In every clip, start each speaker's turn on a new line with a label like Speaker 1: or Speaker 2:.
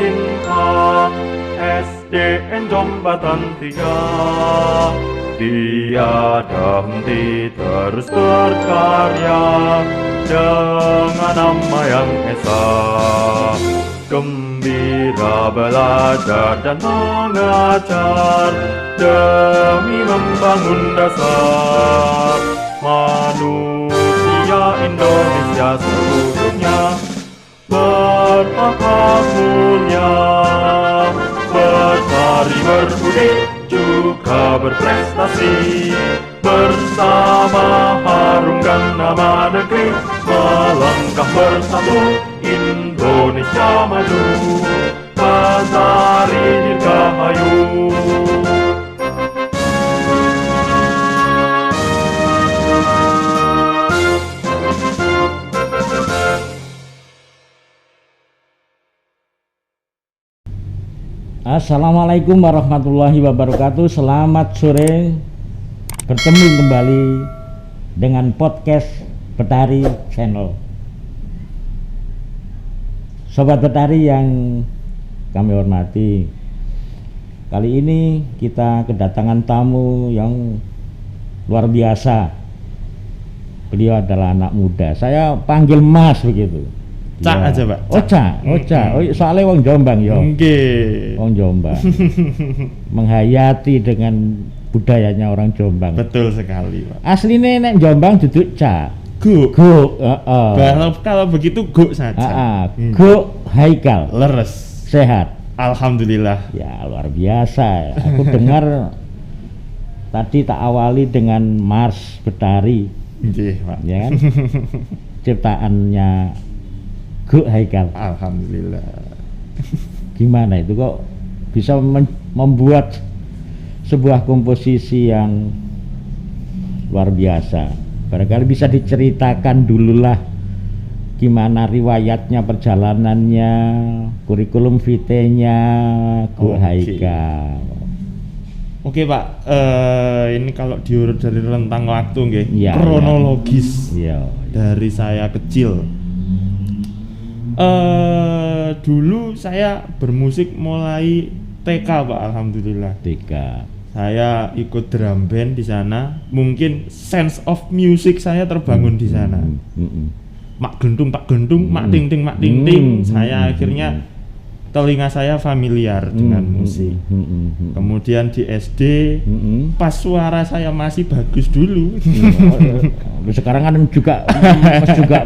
Speaker 1: cinta SDN Jombatan 3. Tiada henti terus berkarya dengan nama yang esa. Gembira belajar dan mengajar demi membangun dasar manusia Indonesia seluruhnya berhak mulia, bertari berbudi juga berprestasi, bersama harumkan nama negeri, melangkah bersatu Indonesia maju, Batari Dirgahayu.
Speaker 2: Assalamualaikum warahmatullahi wabarakatuh. Selamat sore. Bertemu kembali dengan podcast Betari Channel. Sobat Betari yang kami hormati, kali ini kita kedatangan tamu yang luar biasa. Beliau adalah anak muda. Saya panggil Mas begitu.
Speaker 3: Cak
Speaker 2: ya.
Speaker 3: aja, Pak.
Speaker 2: Cak. Soalnya wong Jombang yo.
Speaker 3: Nggih.
Speaker 2: Wong Jombang. Menghayati dengan budayanya orang Jombang.
Speaker 3: Betul sekali, Pak.
Speaker 2: Aslinya nek Jombang duduk Cak.
Speaker 3: Guk. Kalau begitu guk saja.
Speaker 2: Guk Haikal.
Speaker 3: Leres.
Speaker 2: Sehat.
Speaker 3: Alhamdulillah.
Speaker 2: Ya luar biasa. Aku dengar tadi tak awali dengan Mars Betari.
Speaker 3: Nggih, Pak.
Speaker 2: Ya kan? Ciptaannya Guk Haikal.
Speaker 3: Alhamdulillah.
Speaker 2: Gimana itu kok bisa membuat sebuah komposisi yang luar biasa? Barangkali bisa diceritakan dululah gimana riwayatnya, perjalanannya, kurikulum vitae-nya Guk Haikal.
Speaker 3: Oke, Pak. Ini kalau diurut dari rentang waktu nggih,
Speaker 2: Ya,
Speaker 3: kronologis.
Speaker 2: Ya.
Speaker 3: Dari saya kecil. Dulu saya bermusik mulai TK, Pak. Alhamdulillah.
Speaker 2: TK.
Speaker 3: Saya ikut drum band di sana. Mungkin sense of music saya terbangun di sana. Mak gentung, pak gentung, mak ting ting, mak ting ting. Saya akhirnya telinga saya familiar dengan musik. Kemudian di SD, pas suara saya masih bagus dulu.
Speaker 2: Sekarang kan juga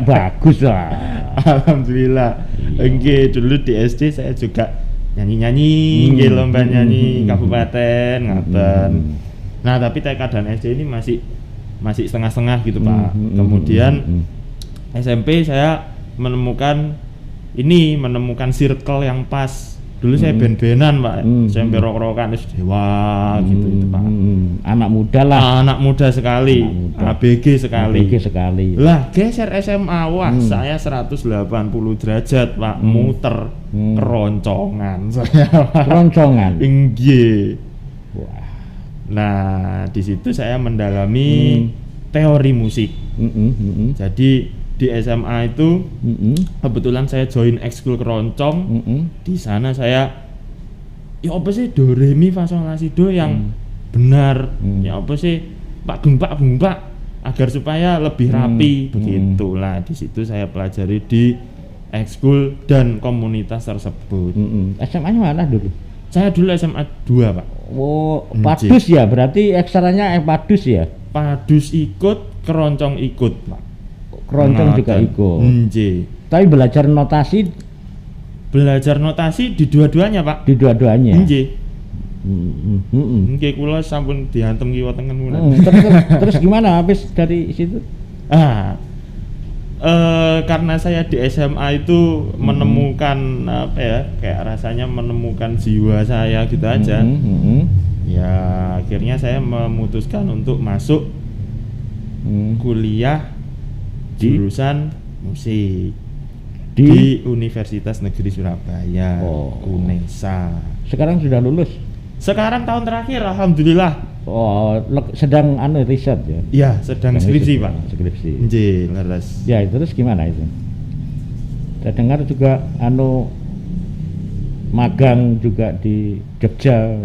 Speaker 2: bagus lah.
Speaker 3: Alhamdulillah. Oke, dulu di SD saya juga nyanyi-nyanyi, lomba nyanyi kabupaten, ngaten. Nah, tapi TK dan SD ini masih setengah-setengah gitu, Pak. Kemudian SMP saya menemukan circle yang pas. Dulu saya band-bandan, Pak. SMP rock-rockan Dewa gitu itu, Pak.
Speaker 2: Anak muda lah.
Speaker 3: Anak muda sekali. ABG sekali. Lah, geser SMA, wah, saya 180 derajat, Pak. Muter keroncongan saya.
Speaker 2: Keroncongan.
Speaker 3: Nggih.
Speaker 2: Wah.
Speaker 3: Nah, di situ saya mendalami teori musik. Jadi di SMA itu kebetulan saya join ekskul keroncong. Di sana saya ya apa sih do re mi fa sol la si do yang benar. Ya apa sih pak bumpak agar supaya lebih rapi begitulah. Di situ saya pelajari di ekskul dan komunitas tersebut.
Speaker 2: SMA-nya mana dulu?
Speaker 3: Saya dulu SMA 2, Pak.
Speaker 2: Oh, Padus ya, berarti ekstranya Padus ya?
Speaker 3: Padus ikut, keroncong ikut, Pak.
Speaker 2: Keroncong juga ikut. Tapi belajar notasi di dua-duanya, Pak. Di dua-duanya.
Speaker 3: Nggih. Nggih, kula sampun diantem kiwa tengen mulan.
Speaker 2: Terus gimana habis dari situ?
Speaker 3: Karena saya di SMA itu menemukan apa ya, kayak rasanya menemukan jiwa saya gitu aja. Ya akhirnya saya memutuskan untuk masuk kuliah jurusan musik di Universitas Negeri Surabaya, UNESA.
Speaker 2: Sekarang sudah lulus?
Speaker 3: Sekarang tahun terakhir, alhamdulillah.
Speaker 2: Oh, sedang riset ya?
Speaker 3: Iya, sedang skripsi, Pak.
Speaker 2: Skripsi.
Speaker 3: Nggih, leres.
Speaker 2: Ya, terus gimana itu? Saya dengar juga magang juga di Jogja.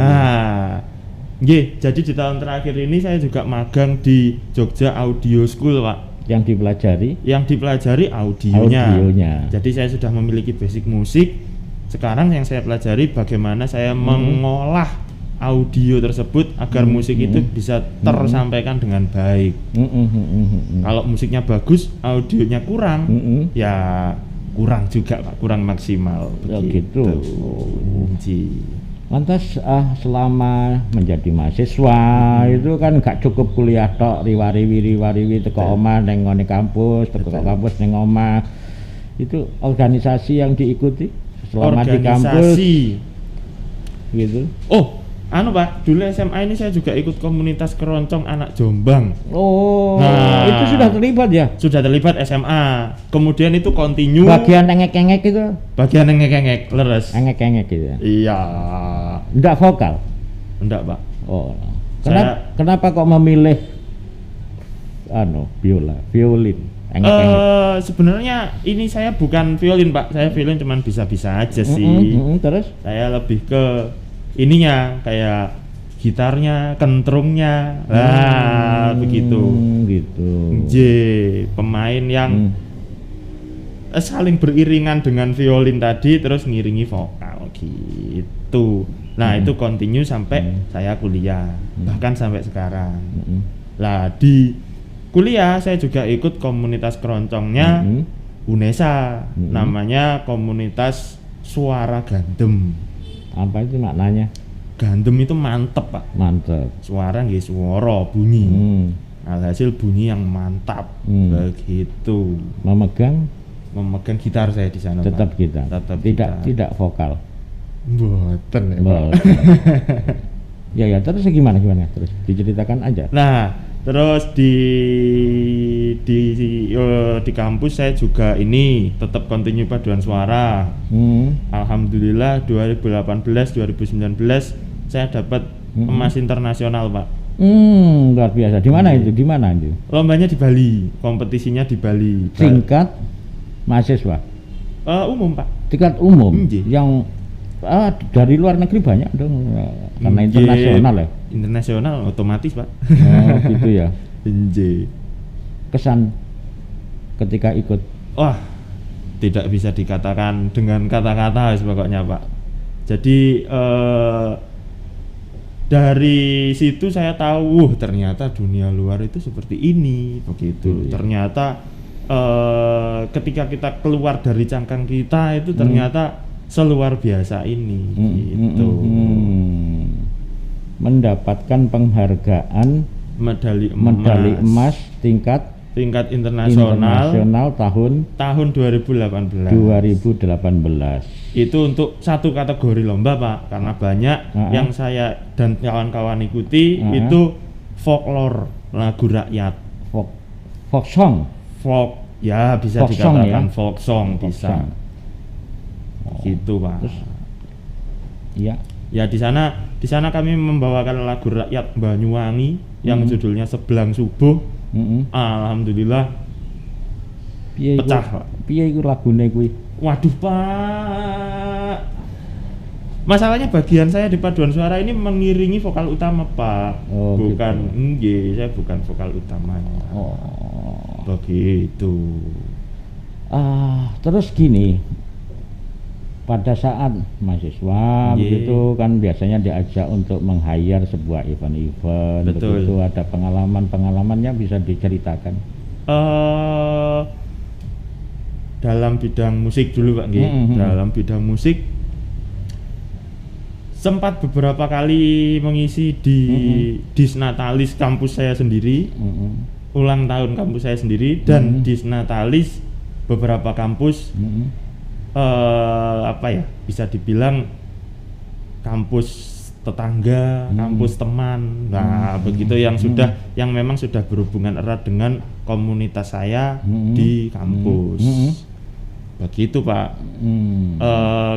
Speaker 3: Nggih, jadi di tahun terakhir ini saya juga magang di Jogja Audio School, Pak.
Speaker 2: Yang dipelajari audionya. Jadi
Speaker 3: saya sudah memiliki basic musik. Sekarang yang saya pelajari bagaimana saya mengolah audio tersebut agar musik itu bisa tersampaikan dengan baik. Kalau musiknya bagus, audionya kurang, ya kurang juga, Pak, kurang maksimal.
Speaker 2: Begitu. Lantas selama menjadi mahasiswa itu kan gak cukup kuliah tok, riwariwi teko omah neng ngone kampus, teko kampus neng omah. Itu organisasi yang diikuti selama di kampus gitu.
Speaker 3: Oh, Pak, dulu SMA ini saya juga ikut komunitas keroncong anak Jombang.
Speaker 2: Nah, itu sudah terlibat ya?
Speaker 3: Sudah terlibat SMA. Kemudian itu continue.
Speaker 2: Bagian engek-engek itu?
Speaker 3: Bagian engek-engek, leres.
Speaker 2: Engek-engek gitu.
Speaker 3: Iya.
Speaker 2: Enggak vokal?
Speaker 3: Enggak, Pak.
Speaker 2: Oh. Kenapa kok memilih violin?
Speaker 3: Sebenarnya ini saya bukan violin, Pak. Saya violin cuman bisa-bisa aja sih.
Speaker 2: Terus?
Speaker 3: Saya lebih ke ininya, kayak gitarnya, kentrungnya, begitu.
Speaker 2: Gitu.
Speaker 3: Pemain yang saling beriringan dengan violin tadi, terus ngiringi vokal gitu. Nah itu continue sampai saya kuliah, bahkan sampai sekarang. Lah di kuliah saya juga ikut komunitas keroncongnya UNESA, namanya komunitas suara gandem.
Speaker 2: Apa itu maknanya?
Speaker 3: Gandem itu mantep, Pak.
Speaker 2: Mantep.
Speaker 3: Suara nggih suara bunyi. Alhasil bunyi yang mantap. Begitu.
Speaker 2: Memegang
Speaker 3: gitar saya di sana,
Speaker 2: tetap
Speaker 3: Pak.
Speaker 2: gitar. Tidak vokal.
Speaker 3: Mboten ya, Pak.
Speaker 2: Ya terus gimana terus diceritakan aja.
Speaker 3: Nah, terus di kampus saya juga ini tetap continue paduan suara. Alhamdulillah 2018 2019 saya dapat emas internasional, Pak.
Speaker 2: Luar biasa. Di mana itu?
Speaker 3: Lombanya di Bali, kompetisinya di Bali.
Speaker 2: Tingkat mahasiswa?
Speaker 3: Umum, Pak.
Speaker 2: Tingkat umum. Yang dari luar negeri banyak dong, karena internasional ya.
Speaker 3: Internasional otomatis, Pak.
Speaker 2: Oh gitu ya. Kesan ketika ikut?
Speaker 3: Wah, tidak bisa dikatakan dengan kata-kata pokoknya, Pak. Jadi dari situ saya tahu, ternyata dunia luar itu seperti ini, begitu. Ternyata ketika kita keluar dari cangkang kita itu ternyata seluar biasa ini, gitu. Mendapatkan
Speaker 2: penghargaan medali emas tingkat internasional tahun 2018.
Speaker 3: Itu untuk satu kategori lomba, Pak, karena banyak yang saya dan kawan-kawan ikuti itu folklore, lagu rakyat,
Speaker 2: folk song.
Speaker 3: Ya bisa folk dikatakan ya? Folk song bisa. Gitu, Pak.
Speaker 2: Terus, iya.
Speaker 3: Ya di sana kami membawakan lagu rakyat Banyuwangi yang judulnya Sebelang Subuh. Alhamdulillah pecah, Pak.
Speaker 2: Piye iku lagune kuwi?
Speaker 3: Waduh, Pak. Masalahnya bagian saya di paduan suara ini mengiringi vokal utama, Pak. Bukan gitu. Saya bukan vokal utamanya. Begitu.
Speaker 2: Terus gini, pada saat mahasiswa begitu kan biasanya diajak untuk meng-hire sebuah event-event.
Speaker 3: Betul.
Speaker 2: Begitu, ada pengalamannya bisa diceritakan.
Speaker 3: Dalam bidang musik dulu, Pak, nggih. Dalam bidang musik sempat beberapa kali mengisi di Disnatalis kampus saya sendiri, ulang tahun kampus saya sendiri, dan Disnatalis beberapa kampus, bisa dibilang kampus tetangga, kampus teman. Nah, begitu yang memang sudah berhubungan erat dengan komunitas saya di kampus. Begitu, Pak.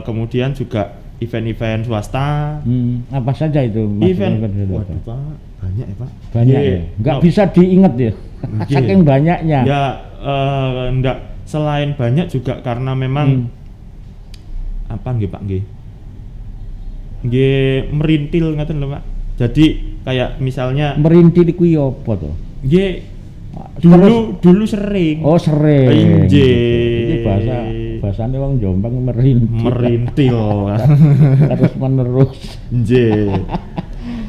Speaker 3: Kemudian juga event-event swasta.
Speaker 2: Apa saja itu?
Speaker 3: Waduh, Pak, banyak ya, Pak.
Speaker 2: Banyak ya? Nggak bisa diingat ya? Saking banyaknya.
Speaker 3: Ya, enggak. Selain banyak juga karena memang apa nggih, Pak, nggih. nggih merintil ngoten lho Pak. Jadi kayak misalnya
Speaker 2: Merintil kuwi apa to?
Speaker 3: nggih
Speaker 2: Terus-
Speaker 3: dulu sering
Speaker 2: Oh, sering.
Speaker 3: Injih.
Speaker 2: Iki bahasane wong Jombang merintil.
Speaker 3: merintil
Speaker 2: Terus menerus.
Speaker 3: nggih.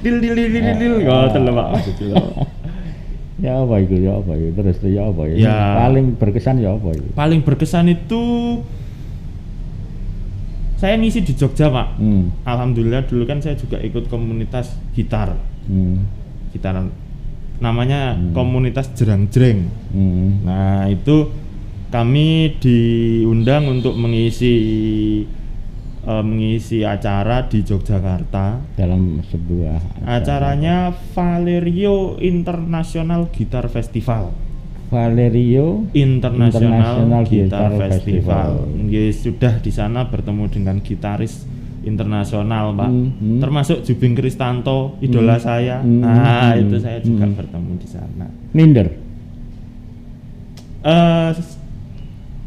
Speaker 3: Til ngoten lho Pak maksudnya lho.
Speaker 2: Ya apa itu? Terus ya apa itu?
Speaker 3: Ya.
Speaker 2: Paling berkesan ya apa itu?
Speaker 3: Paling berkesan itu saya ngisi di Jogja Pak. Alhamdulillah dulu kan saya juga ikut komunitas gitar. Gitaran namanya komunitas Jerang-Jreng. Nah itu kami diundang untuk mengisi acara di Yogyakarta.
Speaker 2: Dalam sebuah
Speaker 3: Acaranya Valerio International Guitar Festival.
Speaker 2: Valerio
Speaker 3: International
Speaker 2: Guitar
Speaker 3: Guitar Festival.
Speaker 2: Festival.
Speaker 3: Nggih, sudah di sana bertemu dengan gitaris internasional, Pak. Termasuk Jubing Kristanto, idola saya. Nah, itu saya juga bertemu di sana.
Speaker 2: minder.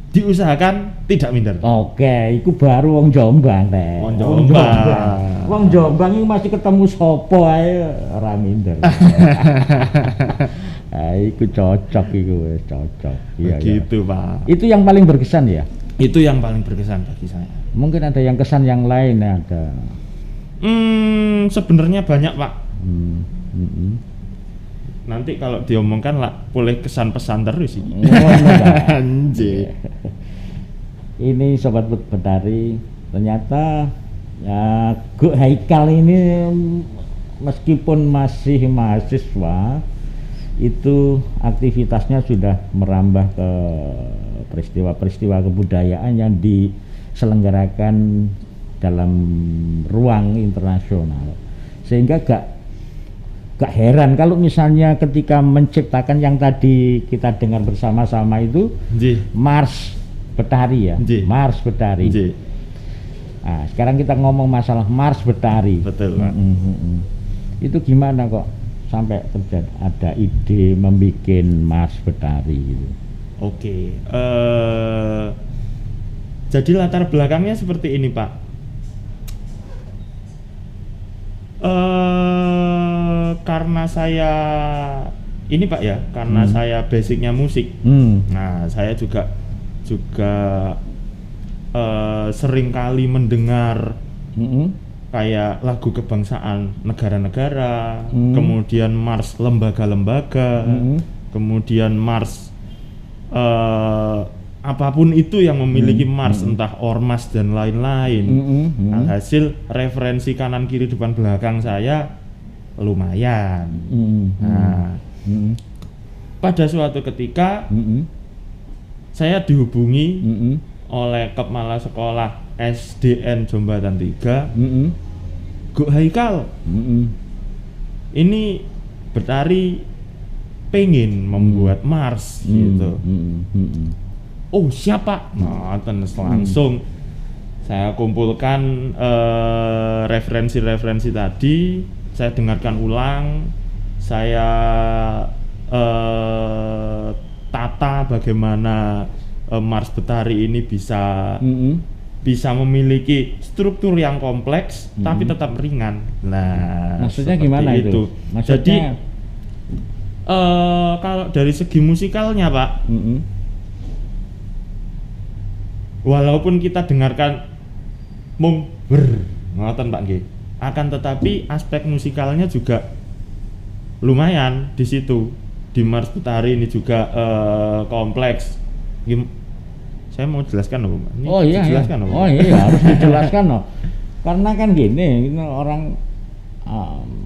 Speaker 3: Diusahakan tidak minder.
Speaker 2: Oke, iku baru wong Jombang teh.
Speaker 3: Wong Jombang.
Speaker 2: Wong Jombang iki masih ketemu sapa ae ora minder. Ah, iku cocok iku wis cocok. Iya, iya.
Speaker 3: Begitu, Pak.
Speaker 2: Itu yang paling berkesan ya.
Speaker 3: Itu yang paling berkesan bagi saya.
Speaker 2: Mungkin ada yang kesan yang lain ada.
Speaker 3: Sebenarnya banyak, Pak. Nanti kalau diomongkan lah boleh kesan pesan terus sih. Anjir.
Speaker 2: Ini sobat Betari, ternyata ya Guk Haikal ini meskipun masih mahasiswa itu aktivitasnya sudah merambah ke peristiwa-peristiwa kebudayaan yang diselenggarakan dalam ruang internasional, sehingga gak heran kalau misalnya ketika menciptakan yang tadi kita dengar bersama-sama itu Mars Betari ya, Mars Betari. Nah, sekarang kita ngomong masalah Mars Betari.
Speaker 3: Betul, Pak.
Speaker 2: Itu gimana kok sampai terjadi ada ide membuat Mars Betari gitu?
Speaker 3: Oke, jadi latar belakangnya seperti ini, Pak. Karena saya ini, Pak ya, karena saya basicnya musik. Nah, saya juga sering kali mendengar kayak lagu kebangsaan negara-negara, kemudian Mars lembaga-lembaga, kemudian Mars apapun itu yang memiliki Mars, entah ormas dan lain-lain. Alhasil referensi kanan kiri depan belakang saya lumayan. Nah, pada suatu ketika saya dihubungi oleh Kepala Sekolah SDN Jombatan 3, Guk Haikal, ini Betari pengen membuat Mars gitu. Oh siapa? Nah, langsung saya kumpulkan referensi-referensi tadi, saya dengarkan ulang, saya tata bagaimana Mars Betari ini bisa memiliki struktur yang kompleks tapi tetap ringan. Nah,
Speaker 2: maksudnya gimana itu?
Speaker 3: Jadi kalau dari segi musikalnya, Pak, walaupun kita dengarkan mung ngoten Pak nggih, akan tetapi aspek musikalnya juga lumayan di situ. Di Mars Betari ini juga kompleks. Saya mau jelaskan loh, Pak.
Speaker 2: Oh iya,
Speaker 3: dijelaskan loh.
Speaker 2: Oh iya, harus dijelaskan loh. Karena kan gini, ini orang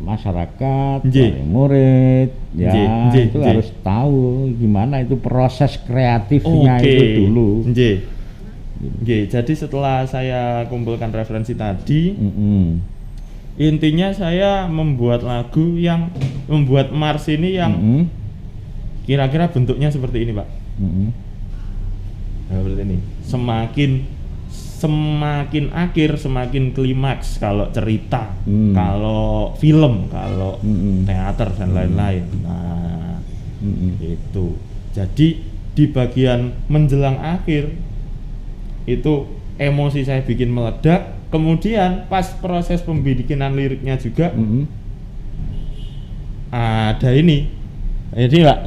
Speaker 2: masyarakat, murid, ya itu harus tahu gimana itu proses kreatifnya itu dulu.
Speaker 3: Jadi setelah saya kumpulkan referensi tadi, intinya saya membuat lagu yang membuat Mars ini yang kira-kira bentuknya seperti ini, Pak. Seperti ini. Semakin akhir semakin klimaks kalau cerita, kalau film, kalau teater dan lain-lain. Nah, itu. Jadi di bagian menjelang akhir itu emosi saya bikin meledak, kemudian pas proses pembikinan liriknya juga ada ini Pak.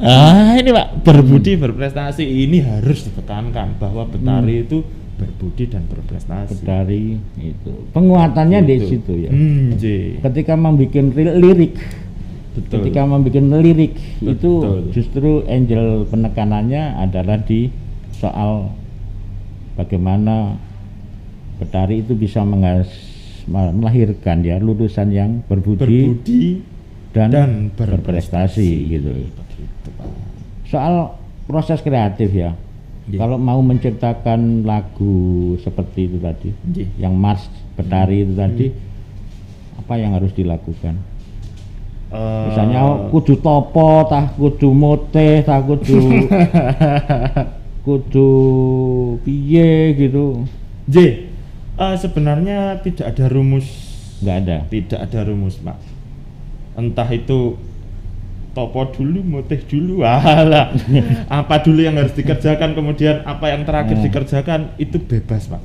Speaker 3: Ini Pak, berbudi berprestasi ini harus ditekankan bahwa Betari itu berbudi dan berprestasi.
Speaker 2: Betari itu penguatannya di situ ya. Ketika membuat lirik, itu justru angel penekanannya adalah di soal bagaimana Betari itu bisa melahirkan ya lulusan yang berbudi dan berprestasi gitu. Soal proses kreatif ya. Kalau mau menciptakan lagu seperti itu tadi, yang Mars Betari itu tadi, apa yang harus dilakukan? Misalnya kudu topo, tah kudu moteh, tah kudu piye gitu.
Speaker 3: Sebenarnya tidak ada rumus.
Speaker 2: Nggak ada.
Speaker 3: Tidak ada rumus, Pak. Entah itu topo dulu, moteh dulu, apa dulu yang harus dikerjakan, kemudian apa yang terakhir dikerjakan, itu bebas, Pak.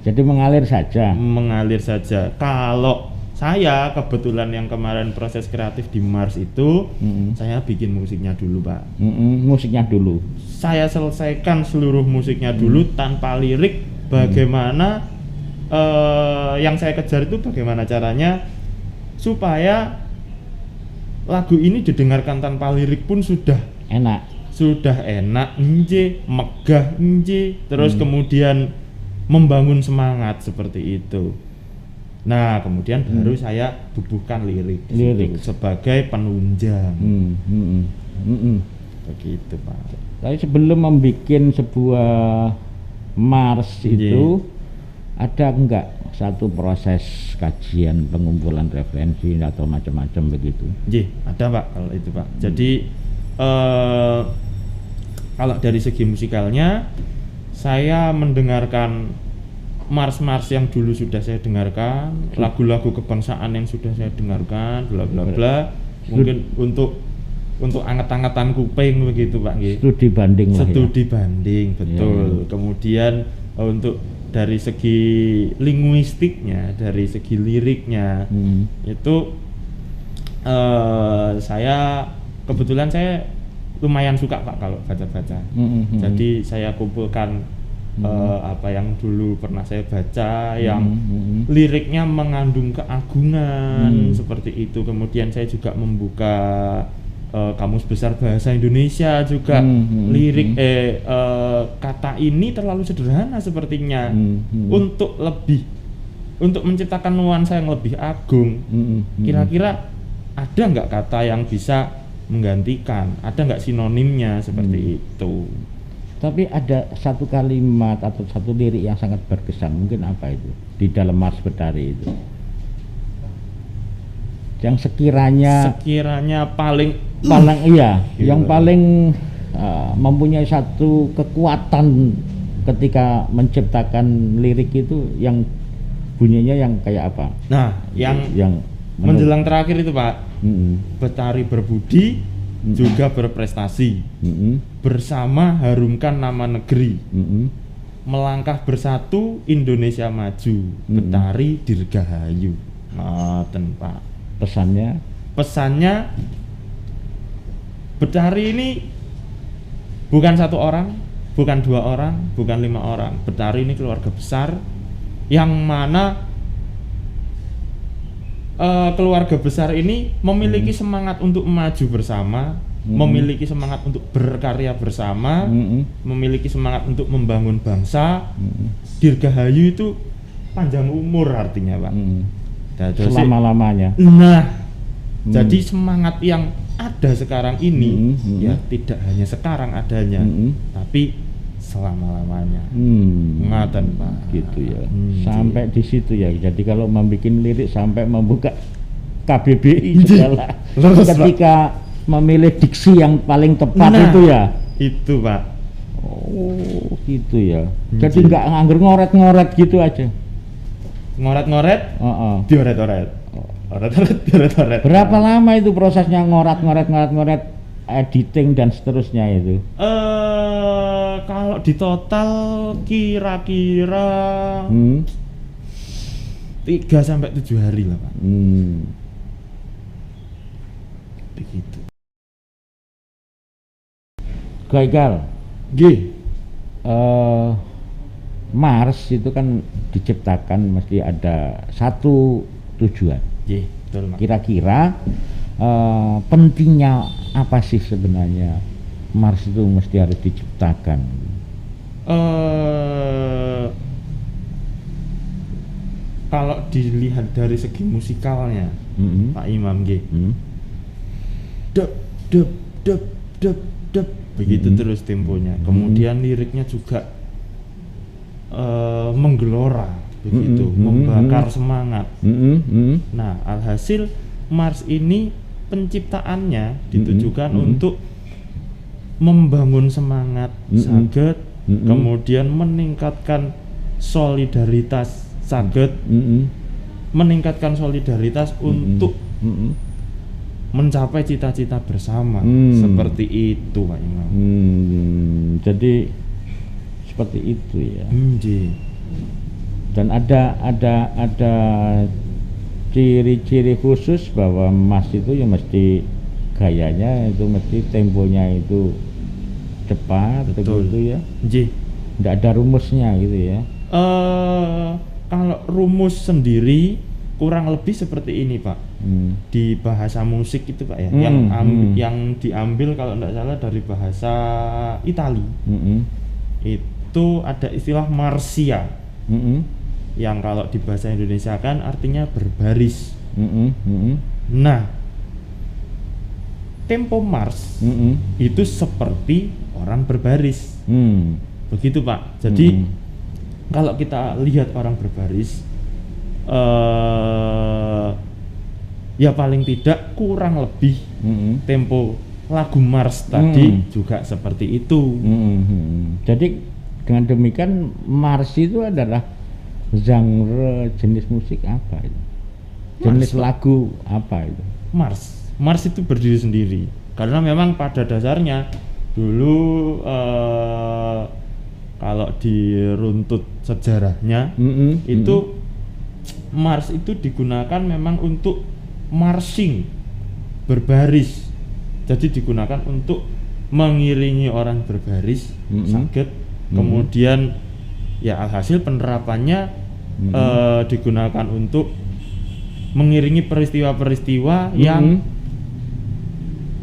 Speaker 2: Jadi mengalir saja.
Speaker 3: Mengalir saja. Kalau saya kebetulan yang kemarin proses kreatif di Mars itu, saya bikin musiknya dulu, Pak.
Speaker 2: Musiknya dulu.
Speaker 3: Saya selesaikan seluruh musiknya dulu tanpa lirik. Bagaimana yang saya kejar itu bagaimana caranya supaya lagu ini didengarkan tanpa lirik pun sudah enak, megah, terus kemudian membangun semangat seperti itu. Nah, kemudian baru saya bubuhkan lirik sebagai penunjang. Begitu, Pak.
Speaker 2: Tapi sebelum membuat sebuah Mars itu ada enggak satu proses kajian pengumpulan referensi atau macam-macam begitu?
Speaker 3: Ada, Pak, kalau itu, Pak. Jadi kalau dari segi musikalnya saya mendengarkan Mars yang dulu sudah saya dengarkan, lagu-lagu kebangsaan yang sudah saya dengarkan, bla bla bla. Mungkin untuk anget-angetan kuping begitu, Pak.
Speaker 2: Studi banding,
Speaker 3: betul. Kemudian untuk dari segi linguistiknya, dari segi liriknya, itu saya kebetulan saya lumayan suka, Pak, kalau baca-baca. Jadi saya kumpulkan apa yang dulu pernah saya baca, yang liriknya mengandung keagungan seperti itu. Kemudian saya juga membuka Kamus Besar Bahasa Indonesia juga. Lirik kata ini terlalu sederhana sepertinya untuk menciptakan nuansa yang lebih agung. Kira-kira ada nggak kata yang bisa menggantikan, ada nggak sinonimnya seperti itu?
Speaker 2: Tapi ada satu kalimat atau satu lirik yang sangat berkesan, mungkin apa itu di dalam Mars Betari itu, yang sekiranya
Speaker 3: paling
Speaker 2: iya, yang paling mempunyai satu kekuatan ketika menciptakan lirik itu, yang bunyinya yang kayak apa?
Speaker 3: Nah, yang menjelang terakhir itu, Pak. Betari berbudi juga berprestasi, bersama harumkan nama negeri, melangkah bersatu Indonesia maju, Betari dirgahayu. Ngoten, Pak. Pesannya Betari ini bukan satu orang, bukan 2 orang, bukan 5 orang. Betari ini keluarga besar, yang mana keluarga besar ini memiliki semangat untuk maju bersama, memiliki semangat untuk berkarya bersama, memiliki semangat untuk membangun bangsa. Dirgahayu itu panjang umur artinya, Pak.
Speaker 2: Selama-lamanya.
Speaker 3: Nah, jadi semangat yang ada sekarang ini ya tidak hanya sekarang adanya, tapi selama-lamanya. Ngaten, Pak.
Speaker 2: Gitu ya. Sampai di situ ya. Jadi kalau membuat lirik sampai membuka KBBI segala. Ketika memilih diksi yang paling tepat itu ya.
Speaker 3: Itu, Pak.
Speaker 2: Oh, gitu ya. Jadi nggak nganggur ngoret-ngoret gitu aja.
Speaker 3: Ngoret-ngoret? Dioret-oret. Oret-oret.
Speaker 2: Berapa lama itu prosesnya ngoret, editing dan seterusnya itu?
Speaker 3: Kalau di total kira-kira 3-7 hari lah Pak. Begitu.
Speaker 2: Gagal.
Speaker 3: G.
Speaker 2: Mars itu kan diciptakan mesti ada satu tujuan.
Speaker 3: G, betul Pak.
Speaker 2: Kira-kira pentingnya apa sih sebenarnya Mars itu mesti harus diciptakan?
Speaker 3: Kalau dilihat dari segi musikalnya, Pak Imam G, dep dep dep dep dep begitu terus temponya. Kemudian liriknya juga menggelora begitu, membakar semangat. Nah, alhasil Mars ini penciptaannya ditujukan untuk membangun semangat saged, kemudian meningkatkan solidaritas saged, meningkatkan solidaritas untuk mencapai cita-cita bersama. Seperti itu Pak Imam.
Speaker 2: Jadi seperti itu ya. Dan ada ciri-ciri khusus bahwa Mas itu ya mesti gayanya itu mesti temponya itu cepat.
Speaker 3: Betul.
Speaker 2: Begitu ya.
Speaker 3: Nggak
Speaker 2: ada rumusnya gitu ya.
Speaker 3: Kalau rumus sendiri kurang lebih seperti ini Pak. Di bahasa musik itu Pak ya, yang diambil kalau tidak salah dari bahasa Itali. Itu ada istilah marsia, yang kalau di bahasa Indonesia kan artinya berbaris. Nah, tempo Mars itu seperti orang berbaris. Begitu Pak. Jadi kalau kita lihat orang berbaris, ya paling tidak kurang lebih tempo lagu Mars tadi juga seperti itu.
Speaker 2: Jadi dengan demikian Mars itu adalah genre jenis musik apa itu? Jenis lagu apa itu?
Speaker 3: Mars itu berdiri sendiri karena memang pada dasarnya dulu kalau diruntut sejarahnya itu Mars itu digunakan memang untuk marching, berbaris. Jadi digunakan untuk mengiringi orang berbaris saged. Kemudian ya alhasil penerapannya digunakan untuk mengiringi peristiwa-peristiwa yang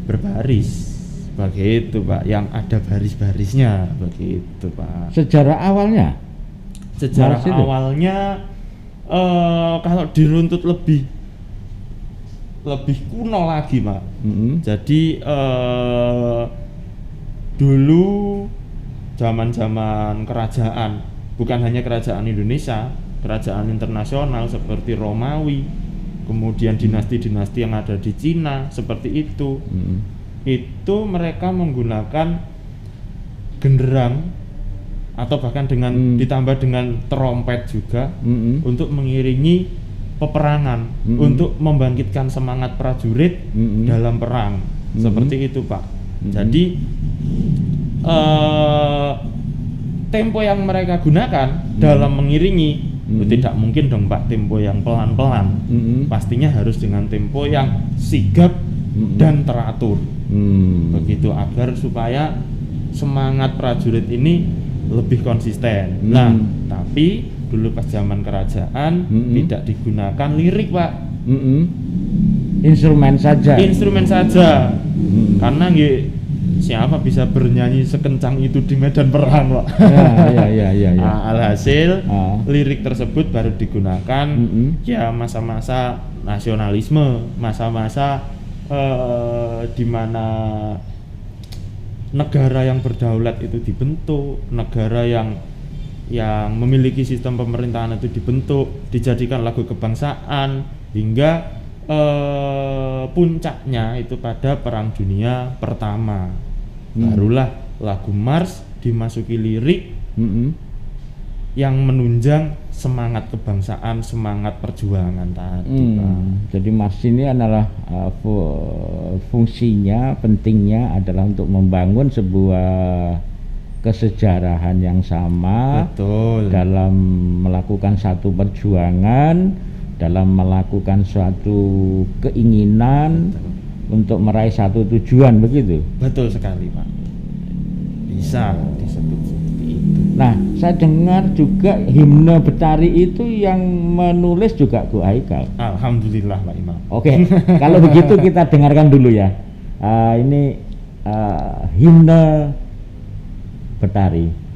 Speaker 3: berbaris. Begitu Pak, yang ada baris-barisnya begitu Pak.
Speaker 2: Sejarah awalnya
Speaker 3: kalau diruntut lebih kuno lagi Pak. Jadi dulu zaman kerajaan, bukan hanya kerajaan Indonesia, kerajaan internasional seperti Romawi, kemudian dinasti-dinasti yang ada di Cina seperti itu. Itu mereka menggunakan genderang atau bahkan dengan ditambah dengan trompet juga untuk mengiringi peperangan, untuk membangkitkan semangat prajurit dalam perang. Seperti itu Pak. Jadi tempo yang mereka gunakan dalam mengiringi tidak mungkin dong Pak tempo yang pelan-pelan. Pastinya harus dengan tempo yang sigap dan teratur. Begitu agar supaya semangat prajurit ini lebih konsisten. Nah, tapi dulu pas zaman kerajaan tidak digunakan lirik Pak.
Speaker 2: Instrumen saja.
Speaker 3: Karena siapa bisa bernyanyi sekencang itu di medan perang Pak.
Speaker 2: Ya.
Speaker 3: Nah, alhasil lirik tersebut baru digunakan ya masa-masa nasionalisme, masa-masa di mana negara yang berdaulat itu dibentuk, negara yang memiliki sistem pemerintahan itu dibentuk, dijadikan lagu kebangsaan hingga puncaknya itu pada Perang Dunia Pertama. Barulah lagu Mars dimasuki lirik yang menunjang semangat kebangsaan, semangat perjuangan tadi Pak.
Speaker 2: Jadi Mars ini adalah fungsinya, pentingnya adalah untuk membangun sebuah kesejarahan yang sama.
Speaker 3: Betul.
Speaker 2: Dalam melakukan satu perjuangan dalam melakukan suatu keinginan untuk meraih satu tujuan, begitu?
Speaker 3: Betul sekali, Pak. Bisa disebut seperti itu.
Speaker 2: Nah, saya dengar juga himne Betari itu yang menulis juga Gu Haikal.
Speaker 3: Alhamdulillah, Pak Imam.
Speaker 2: Oke, kalau begitu kita dengarkan dulu ya. Ini himne Betari.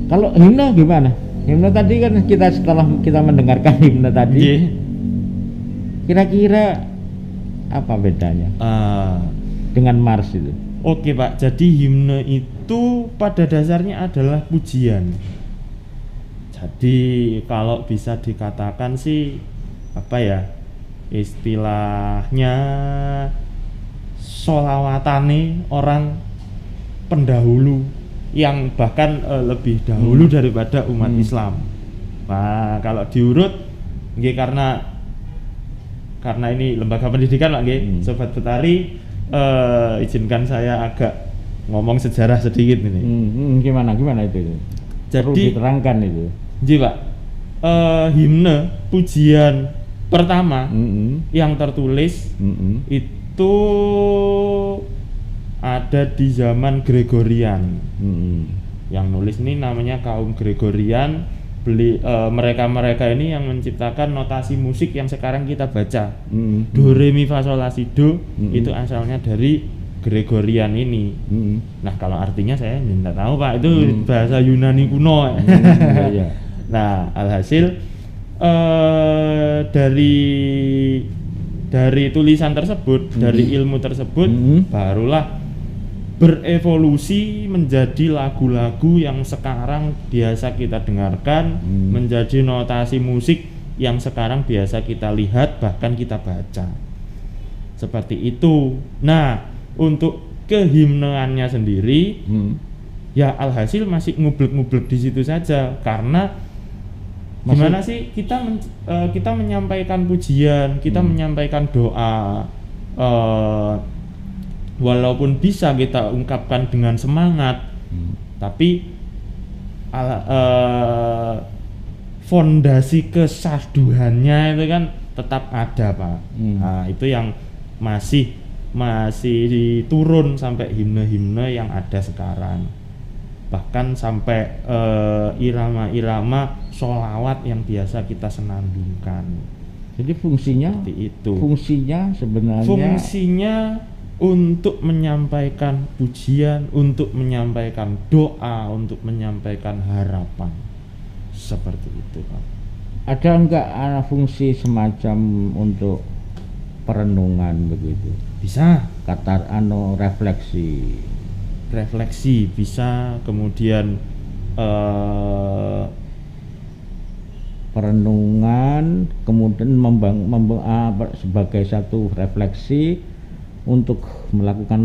Speaker 2: Kalau himne gimana? Himne tadi kan setelah kita mendengarkan himne tadi, kira-kira apa bedanya dengan mars itu?
Speaker 3: Oke, Pak, jadi himne itu pada dasarnya adalah pujian. Jadi kalau bisa dikatakan sih apa ya, istilahnya sholawatane orang pendahulu yang bahkan lebih dahulu daripada umat Islam. Nah, kalau diurut nggih, karena ini lembaga pendidikan Pak nggih, Sobat Betari, izinkan saya agak ngomong sejarah sedikit ini.
Speaker 2: Gimana itu?
Speaker 3: Jadi
Speaker 2: perlu diterangkan itu.
Speaker 3: Ji, Pak. Himne pujian pertama yang tertulis itu ada di zaman Gregorian. Yang nulis ini namanya kaum Gregorian. Mereka ini yang menciptakan notasi musik yang sekarang kita baca. Do re mi fa sol la si do itu asalnya dari Gregorian ini. Nah, kalau artinya saya tidak tahu, Pak, itu bahasa Yunani kuno. Nah, alhasil dari tulisan tersebut, dari ilmu tersebut, barulah berevolusi menjadi lagu-lagu yang sekarang biasa kita dengarkan, menjadi notasi musik yang sekarang biasa kita lihat, bahkan kita baca. Seperti itu. Nah, untuk kehimneannya sendiri, ya alhasil masih ngublek-ngublek di situ saja, karena gimana sih kita menyampaikan pujian, kita menyampaikan doa, walaupun bisa kita ungkapkan dengan semangat, tapi fondasi kesahduhannya itu kan tetap ada, Pak. Nah, itu yang masih turun sampai himne-himne yang ada sekarang, bahkan sampai irama-irama sholawat yang biasa kita senandungkan.
Speaker 2: Jadi fungsinya sebenarnya untuk menyampaikan pujian, untuk menyampaikan doa, untuk menyampaikan harapan. Seperti itu, Pak. Ada enggak fungsi semacam untuk perenungan begitu?
Speaker 3: Bisa.
Speaker 2: Kata refleksi
Speaker 3: bisa, kemudian
Speaker 2: perenungan, kemudian sebagai satu refleksi untuk melakukan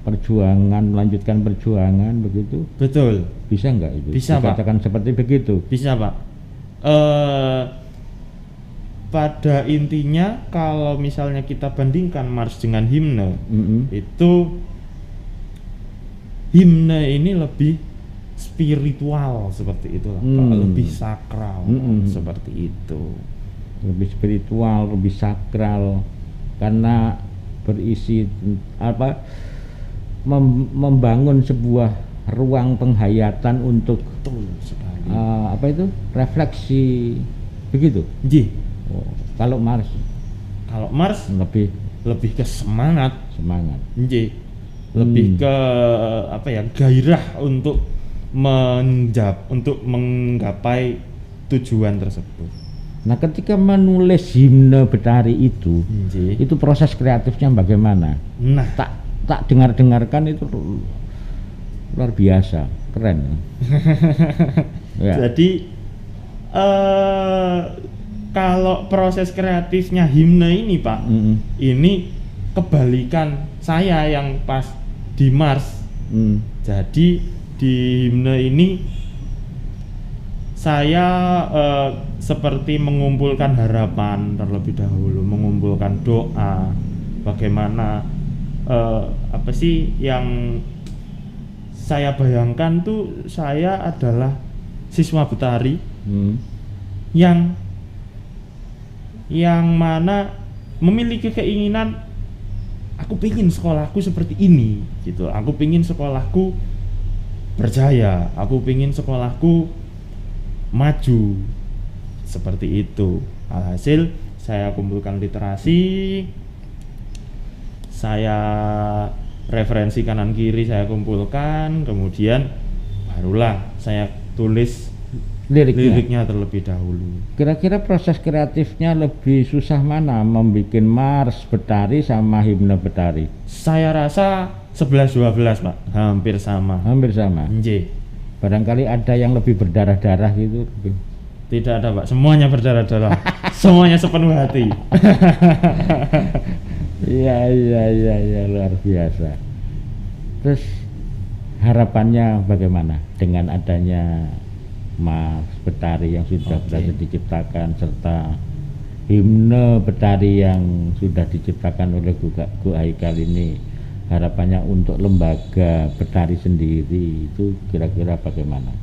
Speaker 2: perjuangan, melanjutkan perjuangan begitu.
Speaker 3: Betul.
Speaker 2: Bisa nggak itu?
Speaker 3: Bisa, Pak.
Speaker 2: Dikatakan seperti begitu.
Speaker 3: Bisa, Pak. Pada intinya kalau misalnya kita bandingkan mars dengan himne, itu himne ini lebih spiritual seperti itu, lebih sakral seperti itu.
Speaker 2: Lebih spiritual, lebih sakral karena berisi membangun sebuah ruang penghayatan untuk refleksi begitu. Oh, kalau Mars
Speaker 3: lebih ke semangat. Lebih ke gairah untuk menggapai tujuan tersebut.
Speaker 2: Nah, ketika menulis himne Betari itu proses kreatifnya bagaimana?
Speaker 3: Nah,
Speaker 2: tak dengarkan itu luar biasa, keren. Ya.
Speaker 3: Jadi kalau proses kreatifnya himne ini, Pak, ini kebalikan saya yang pas di Mars. Jadi di himne ini saya seperti mengumpulkan harapan terlebih dahulu, mengumpulkan doa, bagaimana apa sih yang saya bayangkan tuh, saya adalah siswa Betari yang mana memiliki keinginan, aku pengen sekolahku seperti ini gitu, aku pengen sekolahku berjaya, aku pengen sekolahku maju seperti itu. Alhasil saya kumpulkan literasi, saya referensi kanan kiri saya kumpulkan, kemudian barulah saya tulis liriknya terlebih dahulu.
Speaker 2: Kira-kira proses kreatifnya lebih susah mana, membuat Mars Betari sama himne Betari?
Speaker 3: Saya rasa 11-12, Pak, hampir sama.
Speaker 2: Barangkali ada yang lebih berdarah-darah gitu?
Speaker 3: Tidak ada, Pak, semuanya berdarah-darah. Semuanya sepenuh hati.
Speaker 2: Iya, luar biasa. Terus harapannya bagaimana dengan adanya Mars Betari yang sudah berhasil diciptakan, serta himne Betari yang sudah diciptakan oleh Gu Haikal ini? Harapannya untuk lembaga Betari sendiri itu kira-kira bagaimana?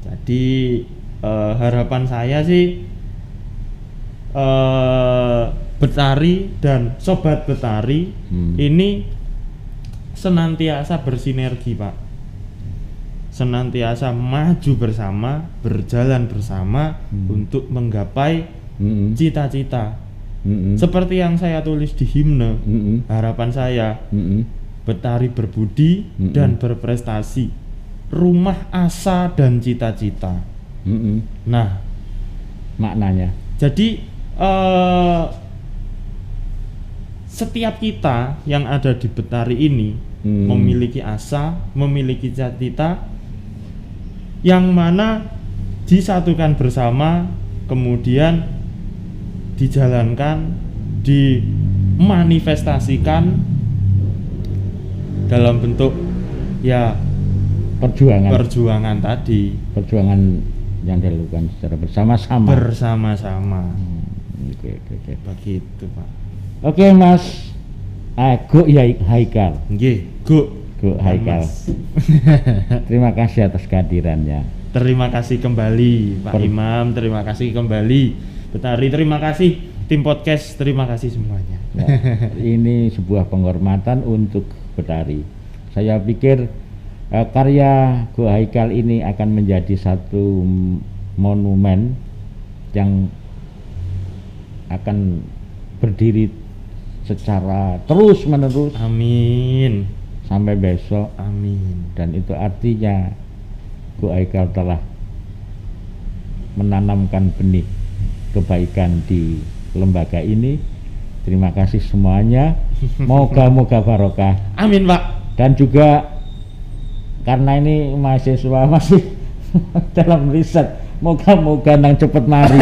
Speaker 3: Jadi harapan saya sih Betari dan Sobat Betari ini senantiasa bersinergi, Pak, senantiasa maju bersama, berjalan bersama untuk menggapai cita-cita. Seperti yang saya tulis di himne, harapan saya Betari berbudi dan berprestasi, rumah asa dan cita-cita. Nah,
Speaker 2: maknanya
Speaker 3: jadi setiap kita yang ada di Betari ini memiliki asa, memiliki cita-cita yang mana disatukan bersama, kemudian dijalankan, dimanifestasikan dalam bentuk perjuangan tadi,
Speaker 2: perjuangan yang dilakukan secara bersama-sama. Oke.
Speaker 3: Begitu, Pak.
Speaker 2: Oke, Mas Gu Haikal.
Speaker 3: Gu
Speaker 2: Haikal. Terima kasih atas kehadirannya.
Speaker 3: Terima kasih kembali, Pak Imam. Terima kasih kembali, Betari. Terima kasih tim podcast. Terima kasih semuanya.
Speaker 2: Ini sebuah penghormatan untuk Betari. Saya pikir karya Gu Haikal ini akan menjadi satu monumen yang akan berdiri secara terus menerus.
Speaker 3: Amin.
Speaker 2: Sampai besok.
Speaker 3: Amin.
Speaker 2: Dan itu artinya Gu Haikal telah menanamkan benih kebaikan di lembaga ini. Terima kasih semuanya. Moga-moga barokah.
Speaker 3: Amin, Pak.
Speaker 2: Dan juga karena ini mahasiswa masih dalam riset, Moga-moga nang cepet mari.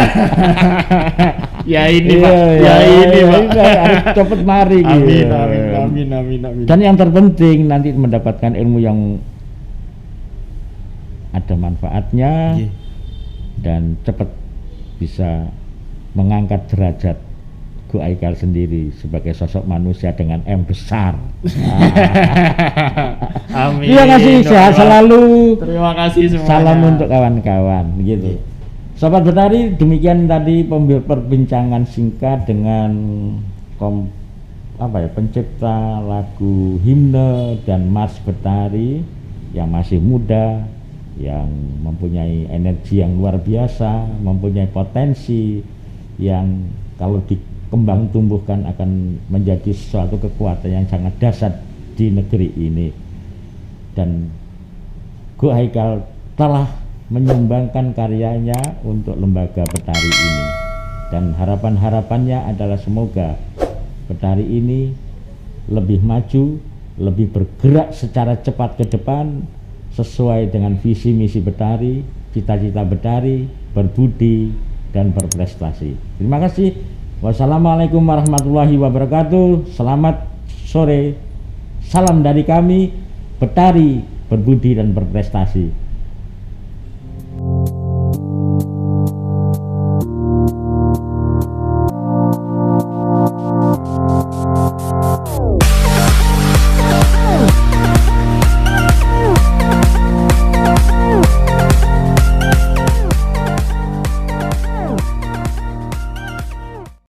Speaker 3: Ya ini Pak,
Speaker 2: Iya,
Speaker 3: ini Pak.
Speaker 2: harus cepet mari.
Speaker 3: Amin,
Speaker 2: gitu.
Speaker 3: amin.
Speaker 2: Dan yang terpenting nanti mendapatkan ilmu yang ada manfaatnya
Speaker 3: Iya.
Speaker 2: dan cepat bisa mengangkat derajat Gu Haikal sendiri sebagai sosok manusia dengan M besar.
Speaker 3: Amin.
Speaker 2: Terima kasih, sehat selalu.
Speaker 3: Terima kasih semuanya.
Speaker 2: Salam untuk kawan-kawan, gitu. Sobat Betari, demikian tadi perbincangan singkat dengan pencipta lagu himne dan mars Betari yang masih muda, yang mempunyai energi yang luar biasa, mempunyai potensi yang kalau dikembang tumbuhkan akan menjadi suatu kekuatan yang sangat dahsyat di negeri ini. Dan Gu Haikal telah menyumbangkan karyanya untuk lembaga Betari ini, dan harapan-harapannya adalah semoga Betari ini lebih maju, lebih bergerak secara cepat ke depan sesuai dengan visi misi Betari, cita-cita Betari, berbudi dan berprestasi. Terima kasih. Wassalamualaikum warahmatullahi wabarakatuh. Selamat sore. Salam dari kami, Betari, berbudi dan berprestasi.